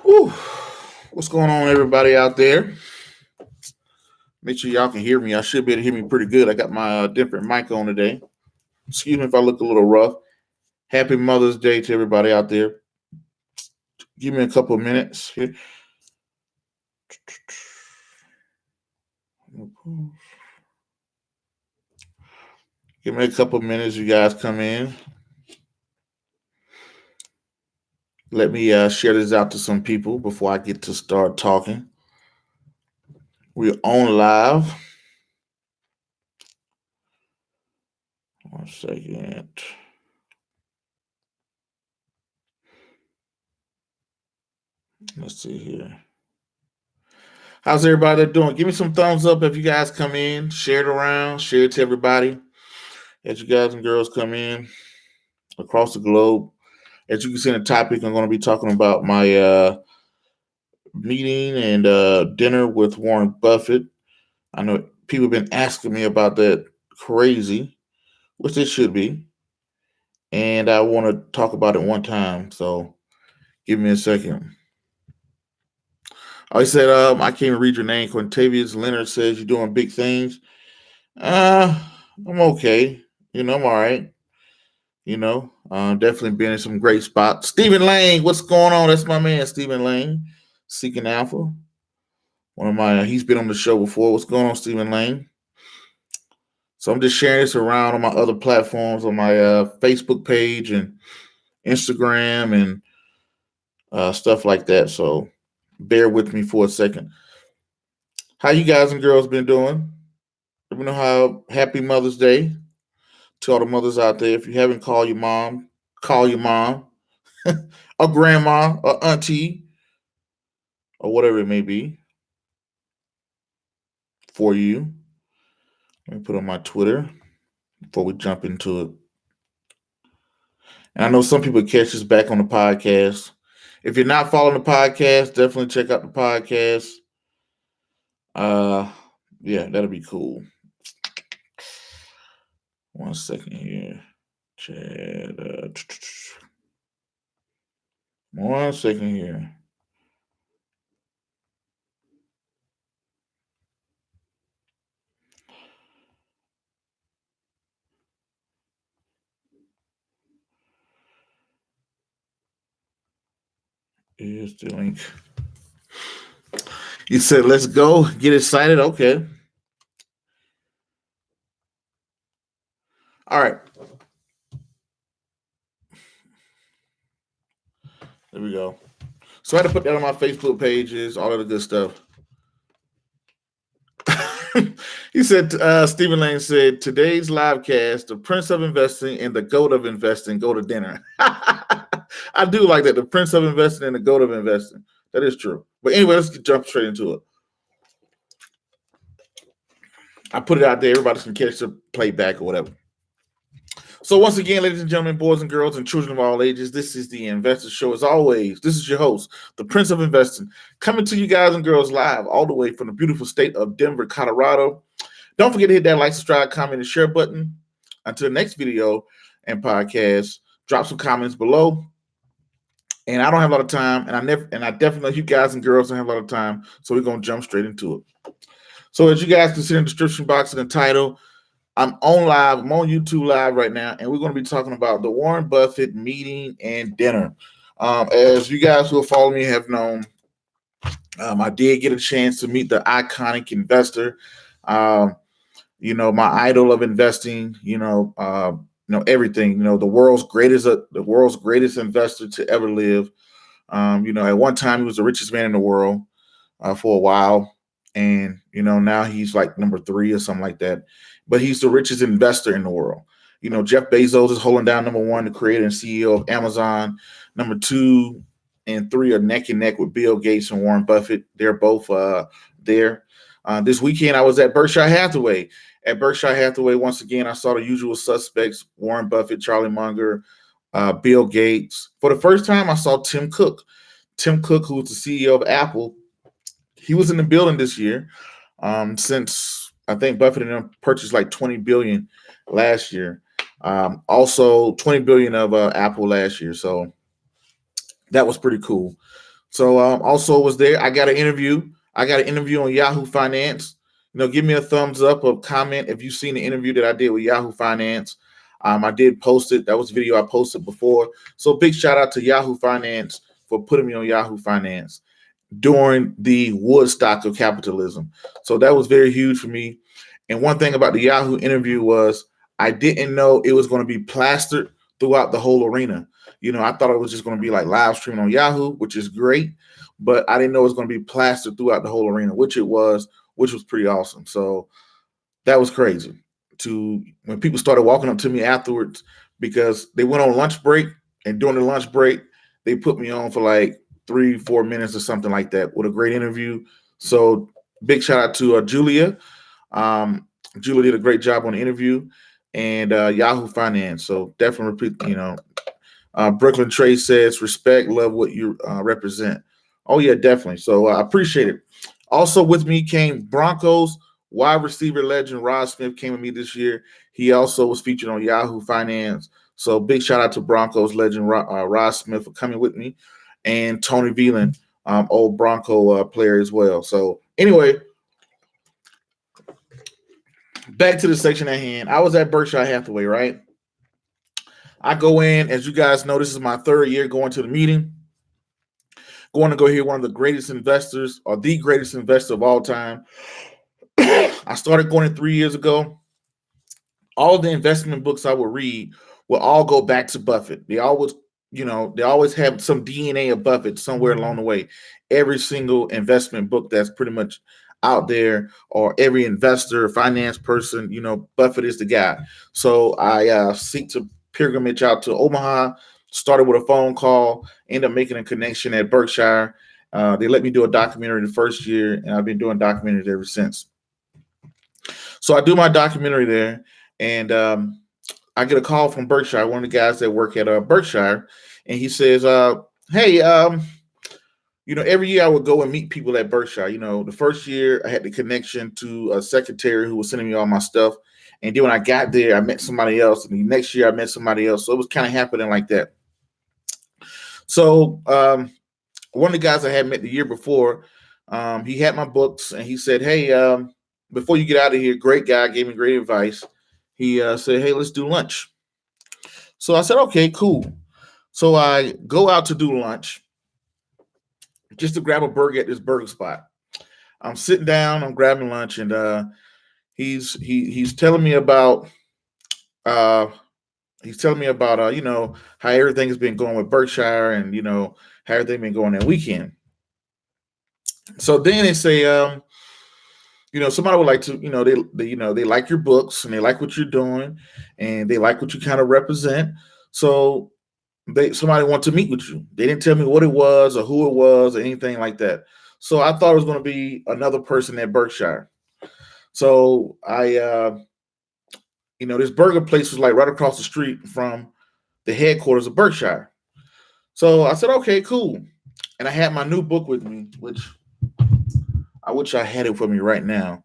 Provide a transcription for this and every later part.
Whew. What's going on, everybody out there? Make sure y'all can hear me. I should be able to hear me pretty good. I got my different mic on today. Excuse me if I look a little rough. Happy Mother's Day to everybody out there. Give me a couple of minutes here. Give me a couple of minutes. You guys come in. Let me share this out to some people before I get to start talking. We're on live. One second. Let's see here. How's everybody doing? Give me some thumbs up if you guys come in. Share it around. Share it to everybody. As you guys and girls come in across the globe. As you can see in the topic, I'm going to be talking about my meeting and dinner with Warren Buffett. I know people have been asking me about that crazy, which they should be. And I want to talk about it one time. So give me a second. I said, I can't even read your name. Quintavious Leonard says you're doing big things. I'm okay. I'm all right. Definitely been in some great spots. Stephen Lane, what's going on? That's my man, Stephen Lane, Seeking Alpha. He's been on the show before. What's going on, Stephen Lane? So I'm just sharing this around on my other platforms, on my Facebook page and Instagram and stuff like that. So bear with me for a second. How you guys and girls been doing? Let me know how. Happy Mother's Day to all the mothers out there. If you haven't called your mom, call your mom, or grandma, or auntie, or whatever it may be for you. Let me put on my Twitter before we jump into it. And I know some people catch us back on the podcast. If you're not following the podcast, definitely check out the podcast. Yeah, that'll be cool. One second here. Chad. One second here. Here's the link. You said, let's go. Get excited. Okay. All right. There we go. So I had to put that on my Facebook pages, all of the good stuff. He said, Stephen Lane said, today's live cast, the Prince of Investing and the Goat of Investing go to dinner. I do like that. The Prince of Investing and the Goat of Investing. That is true. But anyway, let's jump straight into it. I put it out there. Everybody can catch the playback or whatever. So once again, ladies and gentlemen, boys and girls, and children of all ages, this is the Investor Show. As always, this is your host, the Prince of Investing, coming to you guys and girls live all the way from the beautiful state of Denver, Colorado. Don't forget to hit that like, subscribe, comment, and share button. Until the next video and podcast, drop some comments below. And I don't have a lot of time, and I definitely know you guys and girls don't have a lot of time, so we're gonna jump straight into it. So as you guys can see in the description box and the title, I'm on live. I'm on YouTube live right now, and we're going to be talking about the Warren Buffett meeting and dinner. As you guys who have followed me have known, I did get a chance to meet the iconic investor. My idol of investing. Everything. The world's greatest investor to ever live. At one time he was the richest man in the world for a while, and now he's like number 3 or something like that. But he's the richest investor in the world. Jeff Bezos is holding down number 1, the creator and CEO of Amazon. Number 2 and 3 are neck and neck with Bill Gates and Warren Buffett. They're both there. This weekend, I was at Berkshire Hathaway. At Berkshire Hathaway, once again, I saw the usual suspects: Warren Buffett, Charlie Munger, Bill Gates. For the first time, I saw Tim Cook. Tim Cook, who's the CEO of Apple, he was in the building this year. Since I think Buffett and them purchased like $20 billion last year. Also $20 billion of Apple last year. So that was pretty cool. So also was there. I got an interview. I got an interview on Yahoo Finance. Give me a thumbs up or comment if you've seen the interview that I did with Yahoo Finance. I did post it. That was a video I posted before. So big shout out to Yahoo Finance for putting me on Yahoo Finance during the Woodstock of capitalism. So that was very huge for me. And one thing about the Yahoo interview was I didn't know it was going to be plastered throughout the whole arena. I thought it was just going to be like live streaming on Yahoo, which is great, but I didn't know it was going to be plastered throughout the whole arena, which was pretty awesome. So that was crazy. When people started walking up to me afterwards, because they went on lunch break, and during the lunch break, they put me on for like 3-4 minutes or something like that with a great interview. So big shout out to Julia. Julia did a great job on the interview, and Yahoo Finance. So definitely repeat, Brooklyn Trey says, respect, love what you represent. Oh, yeah, definitely. So I appreciate it. Also with me came Broncos wide receiver legend Rod Smith came with me this year. He also was featured on Yahoo Finance. So big shout out to Broncos legend Rod Smith for coming with me, and Tony Veland, old Bronco player as well. So anyway, back to the section at hand. I was at Berkshire Hathaway, right? I go in, as you guys know, this is my third year going to the meeting. Going to go hear one of the greatest investors, or the greatest investor of all time. I started going in 3 years ago. All the investment books I would read will all go back to Buffett. They always have some DNA of Buffett somewhere along the way. Every single investment book that's pretty much out there, or every investor, finance person, Buffett is the guy. So I seek to pilgrimage out to Omaha. Started with a phone call, ended up making a connection at Berkshire. They let me do a documentary the first year, and I've been doing documentaries ever since. So I do my documentary there, and I get a call from Berkshire, one of the guys that work at Berkshire, and he says, hey, every year I would go and meet people at Berkshire. The first year I had the connection to a secretary who was sending me all my stuff. And then when I got there, I met somebody else. And the next year I met somebody else. So it was kind of happening like that. So one of the guys I had met the year before, he had my books, and he said, hey, before you get out of here, great guy, gave me great advice. He said, hey, let's do lunch. So I said, okay, cool. So I go out to do lunch just to grab a burger at this burger spot. I'm sitting down, I'm grabbing lunch, and he's telling me about how everything has been going with Berkshire, and how everything been going that weekend. So then they say, somebody would like to, they like your books, and they like what you're doing, and they like what you kind of represent. So somebody want to meet with you. They didn't tell me what it was or who it was or anything like that. So I thought it was going to be another person at Berkshire. So I, this burger place was like right across the street from the headquarters of Berkshire. So I said, okay, cool. And I had my new book with me, which I wish I had it for me right now.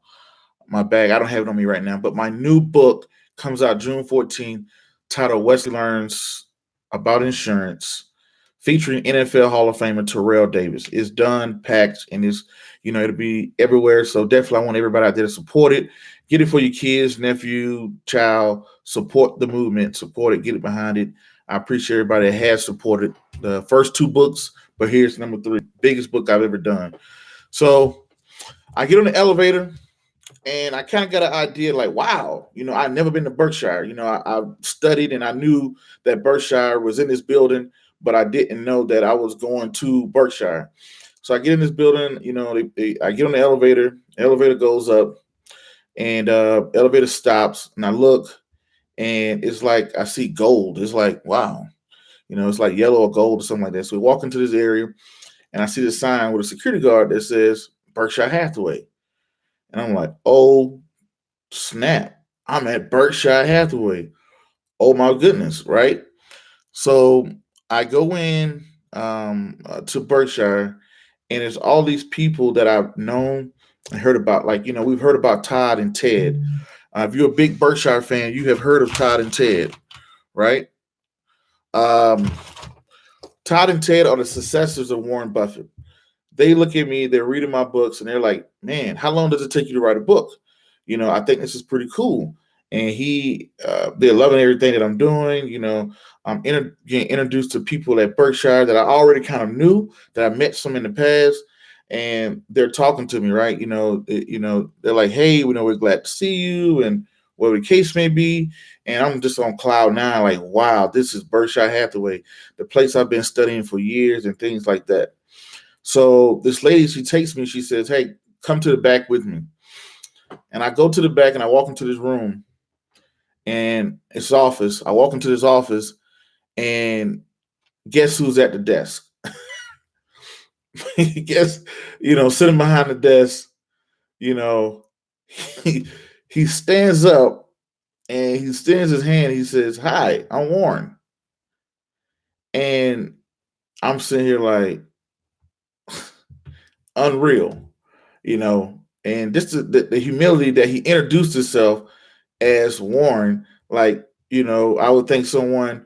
My bag, I don't have it on me right now, but my new book comes out June 14th, titled Wesley Learns About Insurance, featuring NFL Hall of Famer Terrell Davis. It's done, packed, and it'll be everywhere. So definitely I want everybody out there to support it. Get it for your kids, nephew, child. Support the movement. Support it. Get it behind it. I appreciate everybody that has supported the first two books, but here's number 3, biggest book I've ever done. So I get on the elevator, and I kind of got an idea like, wow, I've never been to Berkshire. I studied, and I knew that Berkshire was in this building, but I didn't know that I was going to Berkshire. So I get in this building, I get on the elevator goes up, and elevator stops, and I look, and it's like I see gold. It's like, wow, it's like yellow or gold or something like that. So we walk into this area, and I see the sign with a security guard that says Berkshire Hathaway. And I'm like, oh, snap. I'm at Berkshire Hathaway. Oh, my goodness, right? So I go in to Berkshire, and it's all these people that I've known and heard about. Like, we've heard about Todd and Ted. If you're a big Berkshire fan, you have heard of Todd and Ted, right? Todd and Ted are the successors of Warren Buffett. They look at me, they're reading my books, and they're like, "Man, how long does it take you to write a book? I think this is pretty cool." And they're loving everything that I'm doing. I'm getting introduced to people at Berkshire that I already kind of knew, that I met some in the past, and they're talking to me, right? They're like, "Hey, we're glad to see you," and whatever the case may be. And I'm just on cloud nine, like, wow, this is Berkshire Hathaway, the place I've been studying for years and things like that. So this lady, she takes me, she says, "Hey, come to the back with me." And I go to the back and I walk into this room and it's office. I walk into this office and guess who's at the desk? Guess, sitting behind the desk, you know, he, he stands up and he extends his hand. He says, "Hi, I'm Warren." And I'm sitting here like, unreal, and just the humility that he introduced himself as Warren. Like, I would think someone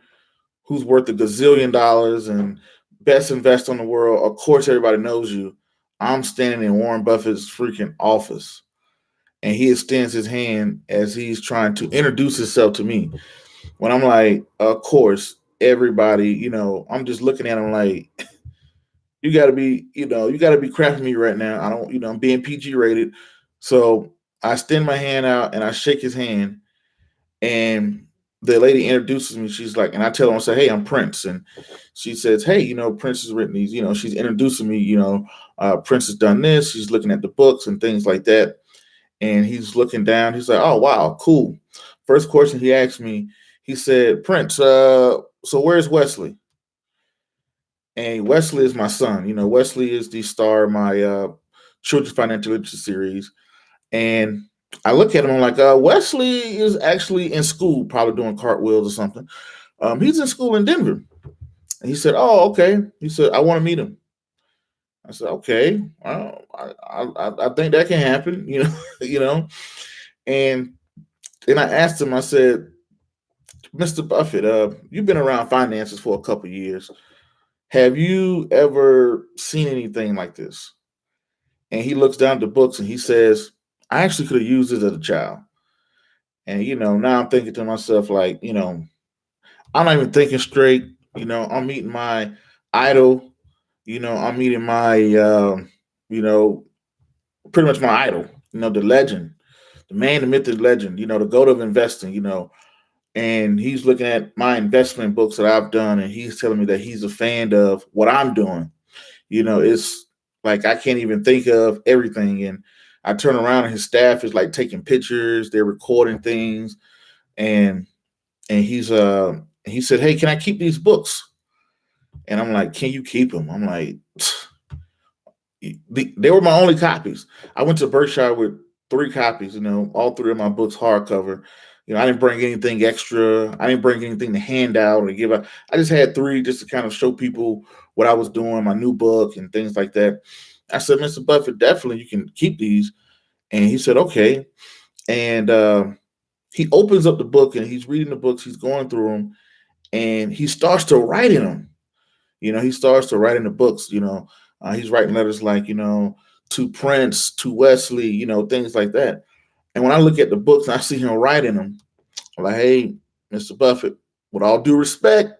who's worth $1 gazillion and best investor in the world. Of course, everybody knows you. I'm standing in Warren Buffett's freaking office, and he extends his hand as he's trying to introduce himself to me. When I'm like, of course, everybody, I'm just looking at him like, you got to be crapping me right now. I don't, I'm being PG rated. So I extend my hand out and I shake his hand, and the lady introduces me. She's like, and I tell her, I say, "Hey, I'm Prince." And she says, "Hey, Prince has written these, she's introducing me, Prince has done this." She's looking at the books and things like that. And he's looking down. He's like, "Oh, wow, cool." First question he asked me, he said, "Prince, so where's Wesley?" And Wesley is my son. Wesley is the star of my children's financial literacy series. And I look at him, I'm like, Wesley is actually in school, probably doing cartwheels or something. He's in school in Denver. And he said, "Oh, okay." He said, "I want to meet him." I said, "Okay, I think that can happen, And then I asked him, I said, "Mr. Buffett, you've been around finances for a couple of years. Have you ever seen anything like this?" And he looks down at the books and he says, "I actually could have used this as a child." And now I'm thinking to myself, like, I'm not even thinking straight. I'm meeting my idol. I'm meeting my, pretty much my idol. The legend, the man, the myth, the legend. The goat of investing. And he's looking at my investment books that I've done, and he's telling me that he's a fan of what I'm doing. It's like I can't even think of everything. And I turn around and his staff is like taking pictures, they're recording things, and he said, "Hey, can I keep these books?" And I'm like, "Can you keep them?" I'm like, they were my only copies. I went to Berkshire with 3 copies, all 3 of my books hardcover. I didn't bring anything extra. I didn't bring anything to hand out or give out. I just had 3 just to kind of show people what I was doing, my new book and things like that. I said, "Mr. Buffett, definitely you can keep these." And he said, "Okay." And he opens up the book and he's reading the books. He's going through them and he starts to write in them. He starts to write in the books. He's writing letters like, to Prince, to Wesley, things like that. And when I look at the books and I see him writing them, I'm like, "Hey, Mr. Buffett, with all due respect,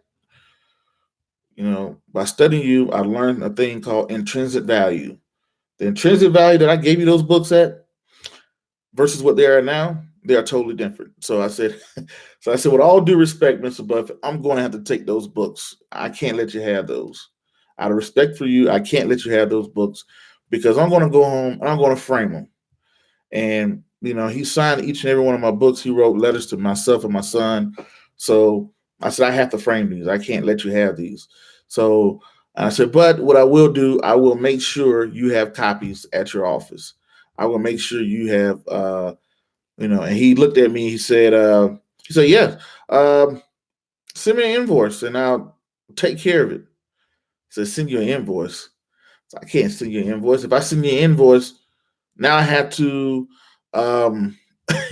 by studying you, I learned a thing called intrinsic value. The intrinsic value that I gave you those books at versus what they are now, they are totally different." So I said, with all due respect, Mr. Buffett, I'm going to have to take those books. I can't let you have those. Out of respect for you, I can't let you have those books because I'm going to go home and I'm going to frame them. And, he signed each and every one of my books. He wrote letters to myself and my son. So I said, "I have to frame these. I can't let you have these." So I said, "But what I will do, I will make sure you have copies at your office. I will make sure you have, and he looked at me, he said, "Yeah, send me an invoice and I'll take care of it." So "Send you an invoice." So I can't send you an invoice. If I send you an invoice, now I have to,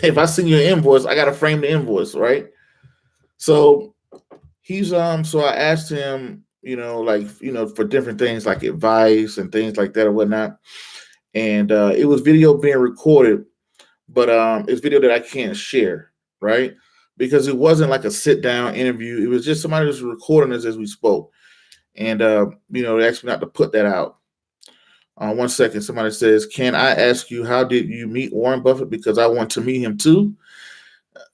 if I send you an invoice, I got to frame the invoice, right? So so I asked him, for different things like advice and things like that or whatnot. And it was video being recorded, but it's video that I can't share, right? Because it wasn't like a sit down interview. It was just somebody was recording us as we spoke. And they asked me not to put that out. 1 second, somebody says, "Can I ask you how did you meet Warren Buffett? Because I want to meet him too."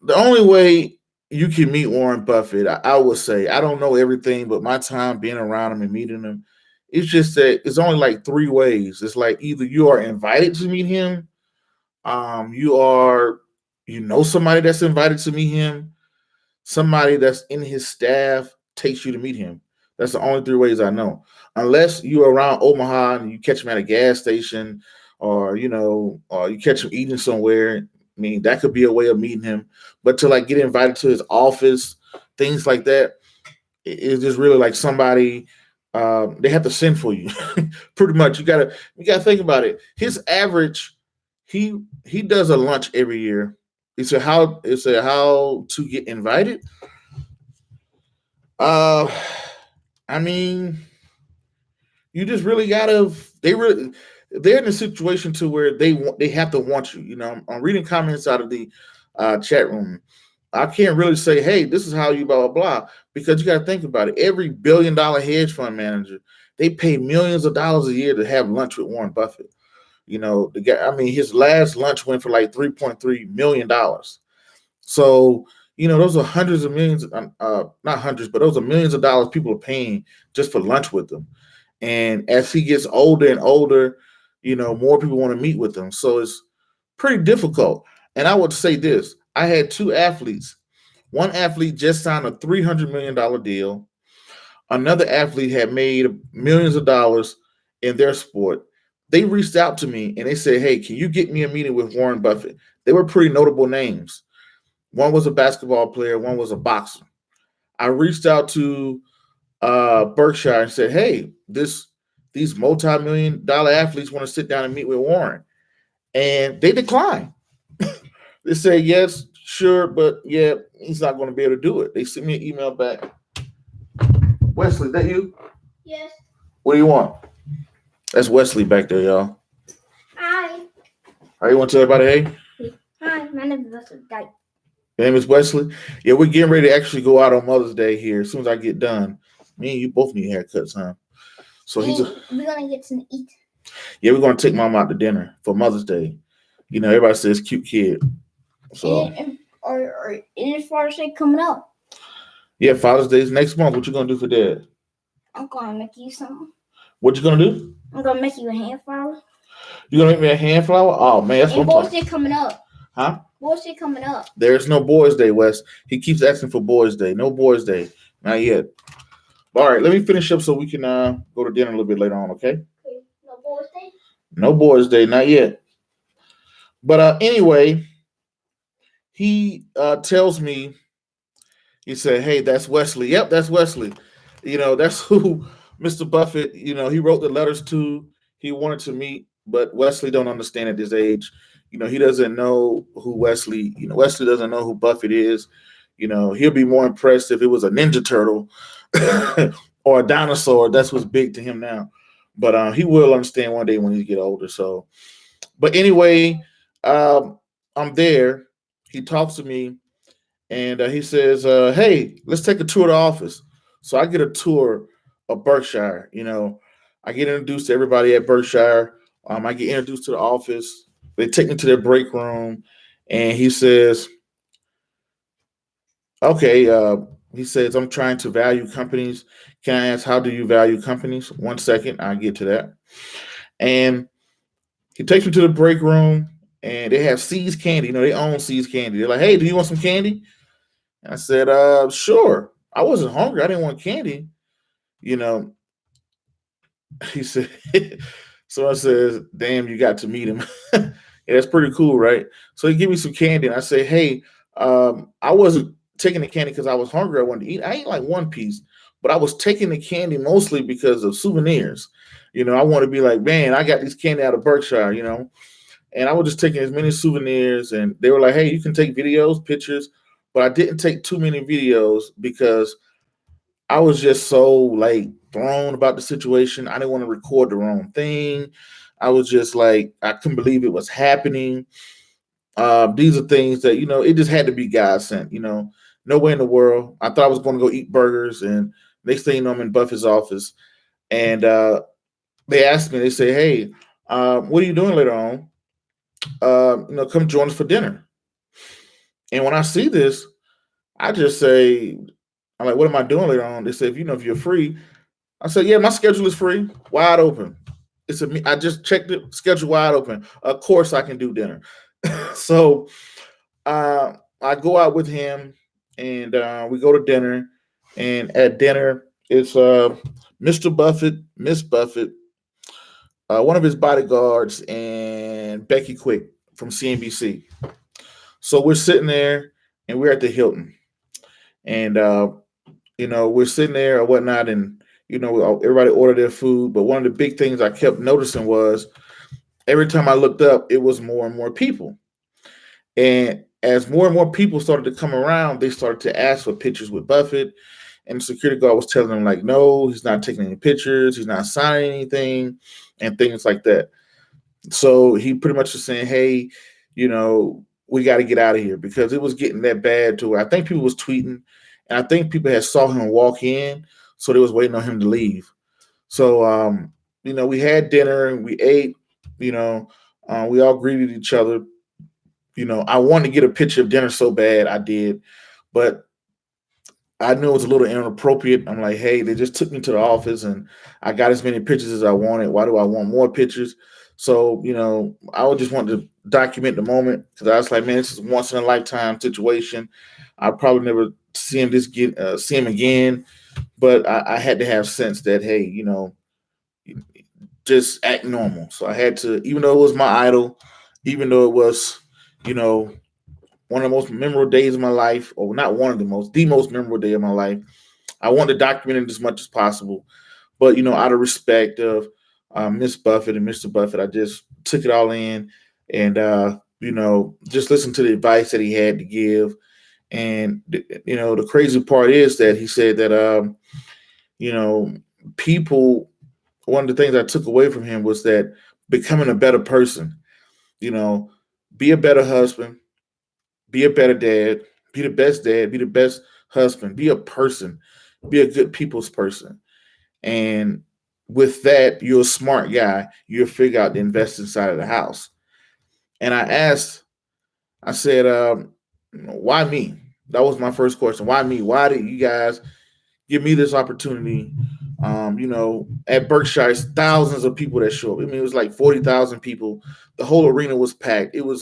The only way you can meet Warren Buffett, I would say, I don't know everything, but my time being around him and meeting him, it's just that it's only like three ways. It's like either you are invited to meet him, somebody that's invited to meet him, somebody that's in his staff takes you to meet him. That's the only three ways I know. Unless you're around Omaha and you catch him at a gas station, or or you catch him eating somewhere. I mean, that could be a way of meeting him. But to like get invited to his office, things like that, it's just really like somebody they have to send for you. Pretty much. You gotta think about it. His average, he does a lunch every year. It's a how to get invited. I mean, you just really gotta. They're in a situation to where they have to want you. I'm reading comments out of the chat room. I can't really say, hey, this is how you blah blah blah, because you got to think about it. Every $1 billion hedge fund manager, they pay millions of dollars a year to have lunch with Warren Buffett. The guy. I mean, his last lunch went for like $3.3 million. So those are hundreds of millions, not hundreds, but those are millions of dollars people are paying just for lunch with them. And as he gets older and older, more people want to meet with him. So it's pretty difficult. And I would say this: I had two athletes. One athlete just signed a $300 million deal. Another athlete had made millions of dollars in their sport. They reached out to me and they said, "Hey, can you get me a meeting with Warren Buffett?" They were pretty notable names. One was a basketball player, one was a boxer. I reached out to Berkshire and said, "Hey, these multi-million-dollar athletes want to sit down and meet with Warren," and they declined. They say, "Yes, sure, but yeah, he's not going to be able to do it." They sent me an email back. Wesley, that you? Yes. What do you want? That's Wesley back there, y'all. Hi. How you want to tell everybody, hey? Hi, my name is Wesley Dykes. Your name is Wesley? Yeah, we're getting ready to actually go out on Mother's Day here. As soon as I get done. Me and you both need haircuts, huh? So we're going to get some eat. Yeah, we're going to take Mom out to dinner for Mother's Day. Everybody says cute kid. So. And it's Father's Day coming up. Yeah, Father's Day is next month. What you going to do for Dad? I'm going to make you something. What you going to do? I'm going to make you a hand flower. You going to make me a hand flower? Oh, man, that's what I'm talking about. Boys' Day coming up. Huh? Boys' Day coming up. There's no Boys' Day, Wes. He keeps asking for Boys' Day. No Boys' Day. Not yet. All right, let me finish up so we can go to dinner a little bit later on, okay? No Boys' Day? No Boys' Day, not yet. But anyway, he tells me, he said, "Hey, that's Wesley." Yep, that's Wesley. That's who Mr. Buffett, he wrote the letters to. He wanted to meet, but Wesley don't understand at this age. He doesn't know who Wesley, Wesley doesn't know who Buffett is. He'll be more impressed if it was a Ninja Turtle or a dinosaur. That's what's big to him now. But he will understand one day when he get older. So, but anyway, I'm there. He talks to me and he says, "Hey, let's take a tour of the office." So I get a tour of Berkshire. I get introduced to everybody at Berkshire. I get introduced to the office. They take me to their break room, and he says, "Okay." He says, "I'm trying to value companies. Can I ask, how do you value companies?" 1 second, I'll get to that. And he takes me to the break room, and they have See's Candy. They own See's Candy. They're like, "Hey, do you want some candy?" And I said, "Sure." I wasn't hungry. I didn't want candy. He said, so I says, "Damn, you got to meet him." Yeah, that's pretty cool, right? So he gave me some candy, and I say, "Hey, I wasn't taking the candy because I was hungry. I wanted to eat. I ate like one piece, but I was taking the candy mostly because of souvenirs. I want to be like, man, I got these candy out of Berkshire, And I was just taking as many souvenirs, and they were like, hey, you can take videos, pictures, but I didn't take too many videos because I was just so like thrown about the situation. I didn't want to record the wrong thing. I was just like, I couldn't believe it was happening. These are things that, it just had to be God sent, no way in the world. I thought I was going to go eat burgers, and next thing you know, I'm in Buffett's office, and they asked me, they say, hey, what are you doing later on? Come join us for dinner. And when I see this, I just say, I'm like, what am I doing later on? They say, if you're free. I said, yeah, my schedule is free, wide open. I just checked it, schedule wide open. Of course I can do dinner. So I go out with him, and we go to dinner. And at dinner, it's Mr. Buffett, Miss Buffett, one of his bodyguards, and Becky Quick from CNBC. So we're sitting there, and we're at the Hilton, and we're sitting there or whatnot, and everybody ordered their food. But one of the big things I kept noticing was every time I looked up, it was more and more people. And as more and more people started to come around, they started to ask for pictures with Buffett. And the security guard was telling them, like, no, he's not taking any pictures, he's not signing anything, and things like that. So he pretty much was saying, hey, we got to get out of here, because it was getting that bad to where I think people was tweeting, and I think people had saw him walk in, so they was waiting on him to leave. So, we had dinner and we ate, we all greeted each other. I wanted to get a picture of dinner so bad, I did, but I knew it was a little inappropriate. I'm like, hey, they just took me to the office and I got as many pictures as I wanted. Why do I want more pictures? So, I would just want to document the moment, because I was like, man, this is a once in a lifetime situation. I'll probably never see him again. But I had to have sense that, hey, just act normal. So I had to, even though it was my idol, even though it was, one of the most memorable days of my life, or not one of the most memorable day of my life, I wanted to document it as much as possible. But, out of respect of Miss Buffett and Mr. Buffett, I just took it all in, and, just listened to the advice that he had to give. And, the crazy part is that he said that, people, one of the things I took away from him was that becoming a better person, be a better husband, be a better dad, be the best husband, be a person, be a good people's person. And with that, you're a smart guy. You'll figure out the investing side of the house. And I said, why me? That was my first question. Why me? Why did you guys give me this opportunity? At Berkshire, thousands of people that show up. I mean, it was like 40,000 people. The whole arena was packed. It was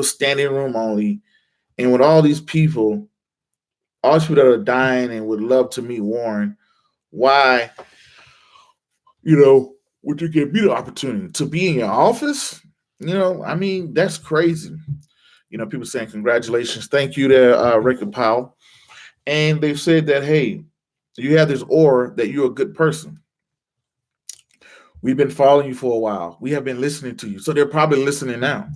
standing room only. And with all these people that are dying and would love to meet Warren, why, would you give me the opportunity to be in your office? I mean, that's crazy. People saying congratulations, thank you to Rick Powell. And they've said that, hey, you have this aura that you're a good person. We've been following you for a while. We have been listening to you. So they're probably listening now.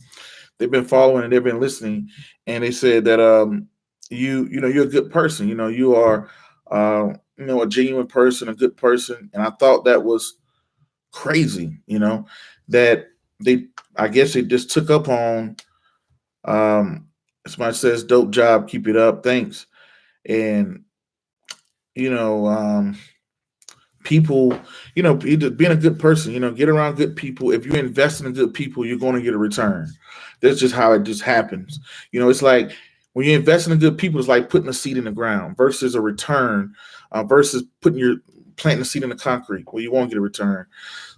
They've been following and they've been listening. And they said that you're a good person. You are a genuine person, a good person. And I thought that was crazy, that I guess they just took up on somebody says, dope job, keep it up, thanks. And people, being a good person, get around good people. If you're investing in good people, you're going to get a return. That's just how it just happens. It's like when you're investing in good people, it's like putting a seed in the ground versus a return, versus planting a seed in the concrete where you won't get a return.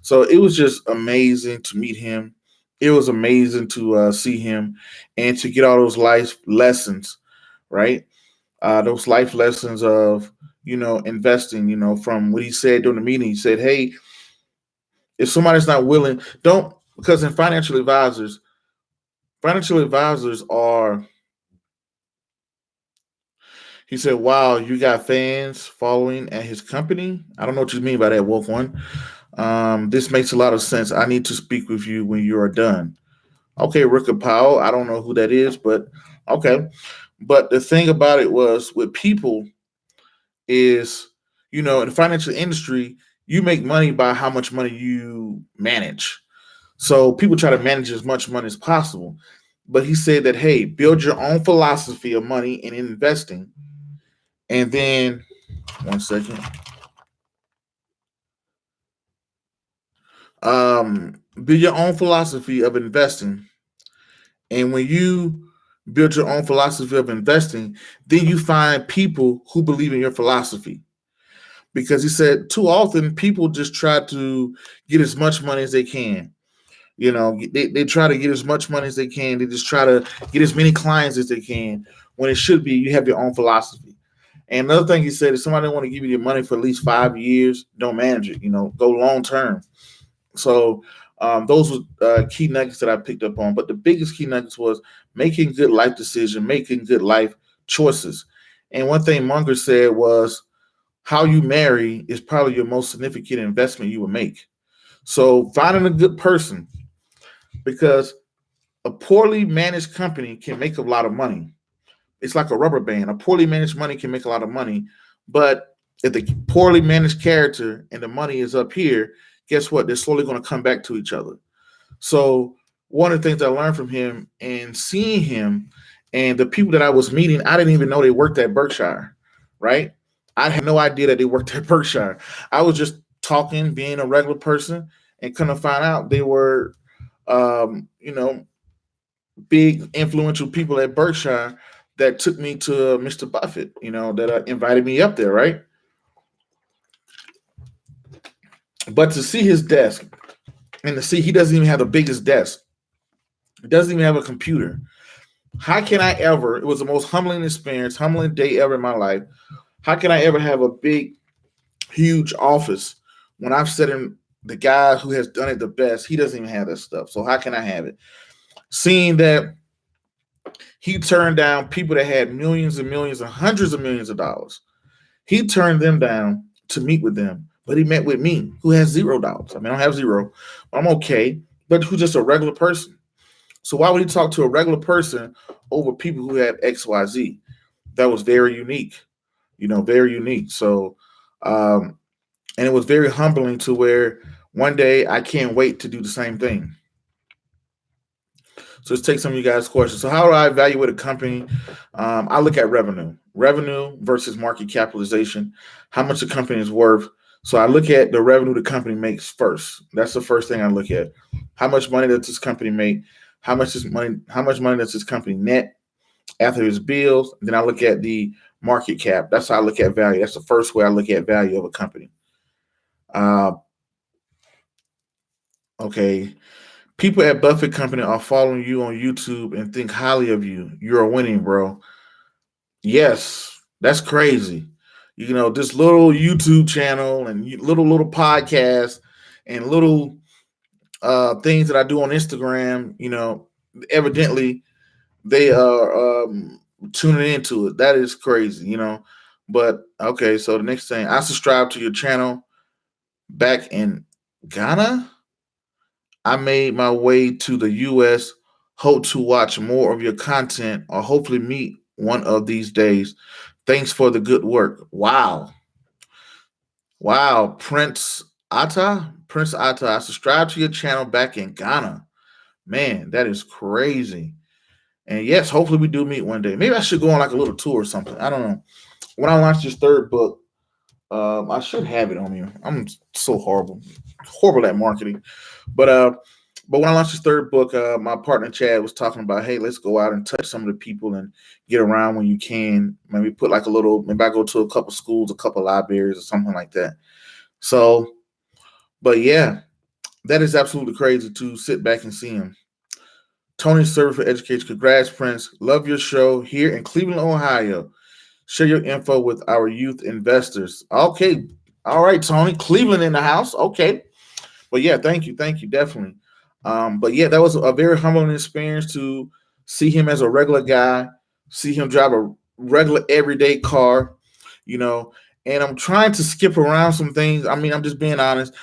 So it was just amazing to meet him. It was amazing to see him and to get all those life lessons, right? Those life lessons of, investing, from what he said during the meeting. He said, hey, if somebody's not willing, don't, because in financial advisors are, he said, wow, you got fans following at his company. I don't know what you mean by that, Wolf One. This makes a lot of sense. I need to speak with you when you are done. Okay, Rick Powell. I don't know who that is, but okay. But the thing about it was with people is in the financial industry, you make money by how much money you manage. So people try to manage as much money as possible. But he said that, hey, build your own philosophy of money and investing. And then, one second. Build your own philosophy of investing. And when you build your own philosophy of investing, then you find people who believe in your philosophy. Because he said too often people just try to get as much money as they can. They try to get as much money as they can. They just try to get as many clients as they can, when it should be you have your own philosophy. And another thing he said, if somebody want to give you your money for at least 5 years, don't manage it. Go long term. So those were key nuggets that I picked up on. But the biggest key nuggets was making good life decisions, making good life choices. And one thing Munger said was, how you marry is probably your most significant investment you will make. So finding a good person, because a poorly managed company can make a lot of money. It's like a rubber band. A poorly managed money can make a lot of money, but if the poorly managed character and the money is up here, guess what? They're slowly going to come back to each other. So one of the things I learned from him and seeing him and the people that I was meeting, I didn't even know they worked at Berkshire, right? I had no idea that they worked at Berkshire. I was just talking, being a regular person, and couldn't find out they were, big influential people at Berkshire that took me to Mr. Buffett, that invited me up there, right? But to see his desk and to see he doesn't even have the biggest desk, he doesn't even have a computer. How can I ever? It was the most humbling experience, humbling day ever in my life. How can I ever have a big, huge office when I've said in the guy who has done it the best, he doesn't even have that stuff. So how can I have it? Seeing that he turned down people that had millions and millions and hundreds of millions of dollars. He turned them down to meet with them, but he met with me, who has $0. I mean, I don't have zero. I'm okay, but who's just a regular person. So why would he talk to a regular person over people who had XYZ? That was very unique, very unique. So, and it was very humbling to where one day I can't wait to do the same thing. So let's take some of you guys' questions. So how do I evaluate a company? I look at revenue versus market capitalization, how much the company is worth. So I look at the revenue the company makes first. That's the first thing I look at. How much money does this company make? How much money does this company net after its bills? And then I look at the market cap. That's how I look at value. That's the first way I look at value of a company. Okay. People at Buffett Company are following you on YouTube and think highly of you. You're winning, bro. Yes, that's crazy. This little YouTube channel and little podcast and little things that I do on Instagram, evidently they are tuning into it. That is crazy, But okay, so the next thing, I subscribe to your channel back in Ghana. I made my way to the U.S. Hope to watch more of your content or hopefully meet one of these days. Thanks for the good work. Wow. Prince Atta. I subscribed to your channel back in Ghana. Man, that is crazy. And yes, hopefully we do meet one day. Maybe I should go on like a little tour or something. I don't know. When I launch this third book, I should have it on me. I'm so horrible at marketing. But when I launched this third book, my partner Chad was talking about, hey, let's go out and touch some of the people and get around when you can. Maybe put like maybe I go to a couple schools, a couple libraries or something like that. So, but yeah, that is absolutely crazy to sit back and see him. Tony Server for Education. Congrats, Prince. Love your show here in Cleveland, Ohio. Share your info with our youth investors. Okay. All right, Tony. Cleveland in the house. Okay. But yeah, thank you, definitely. But yeah, that was a very humbling experience to see him as a regular guy, see him drive a regular everyday car, and I'm trying to skip around some things. I mean, I'm just being honest.